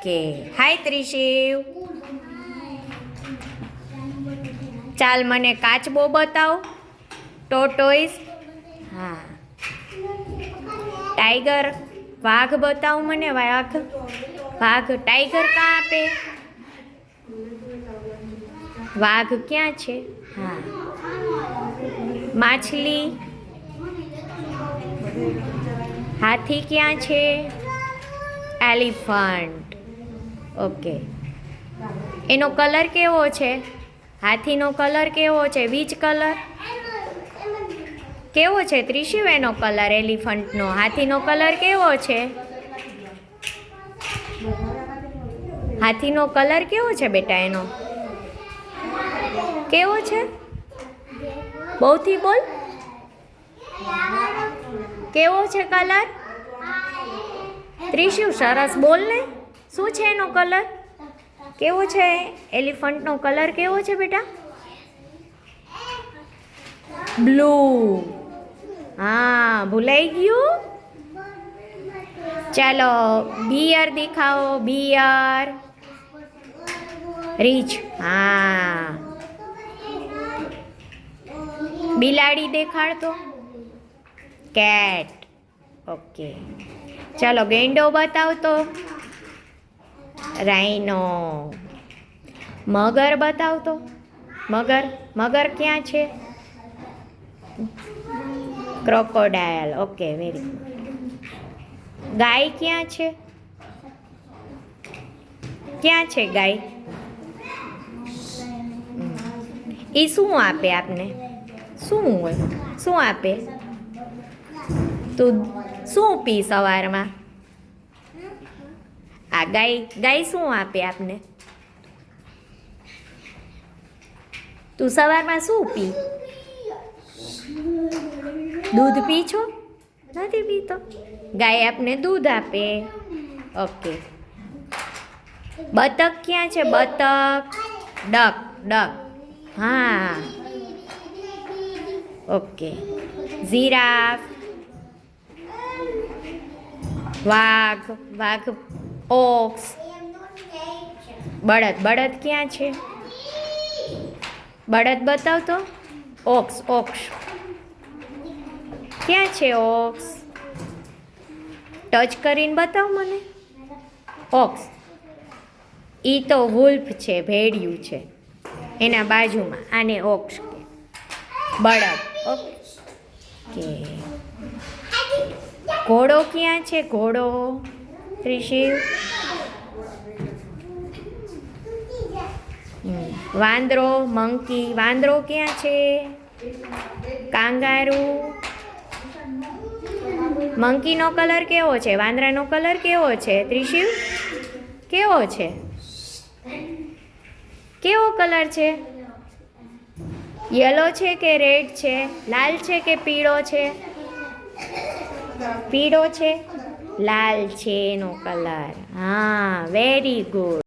Okay. હાય ત્રિશિવ. ચાલ મને કાચબો બતાવ. ટોટોઈસ. હા. ટાઈગર. વાઘ બતાવ મને. વાઘ. ટાઈગર કાં આપે? વાઘ ક્યાં છે? હા. માછલી. હાથી ક્યાં છે? એલિફન્ટ. ઓકે. એનો કલર કેવો છે? હાથીનો કલર કેવો છે? Which colour? કેવો છે ત્રિશિવ એનો કલર? એલિફન્ટનો. હાથીનો કલર કેવો છે? હાથીનો કલર કેવો છે બેટા એનો? કેવો છે? બહુથી બોલ. કેવો છે કલર? ત્રિશિવ સરસ બોલ ને. શું છે એનો કલર? કેવો છે? એલિફન્ટનો કલર કેવો છે બેટા? બ્લુ. હા, ભૂલાઈ ગયું? ચાલો બિયર દેખાવો. બિયર. રીચ. હા. બિલાડી દેખાડતો. કેટ. ઓકે. ચાલો ગેંડો બતાવતો. રાઈનો. મગર બતાવતો. મગર ક્યાં છે? ક્રોકોડાયલ. Okay, very good. ગાય ક્યાં છે? ક્યાં છે ગાય? એ શું આપે આપને? શું હોય? શું આપે? તું શું પી સવારમાં? આ ગાય શું આપે આપને? તું સવારમાં શું પી? દૂધ પી છો? નથી પીતો. ગાય આપને દૂધ આપે. ઓકે. બતક ક્યાં છે? બતક. ડક. હા. ઓકે. જીરાફ. વાઘ. ઓક્સ. બળદ ક્યાં છે? બળદ બતાવતો. ઓક્સ. ક્યાં છે ઓક્સ? ટચ કરીને બતાવ મને. ઓક્સ. ઈ તો વુલ્ફ છે, ભેડિયું છે. એના બાજુમાં આને ઓક્સ કે. બળદ. ઓકે. ઘોડો ક્યાં છે? ઘોડો ત્રિશિવ. વાંદરો. મંકી. વાંદરો ક્યાં છે? કાંગારૂ. મંકીનો કલર કેવો છે? વાંદરાનો કલર કેવો છે ત્રિશિવ? કેવો છે? કેવો કલર છે? યલો છે કે રેડ છે? લાલ છે કે પીળો છે? પીળો છે. લાલ છે એનો કલર. હા, વેરી ગુડ.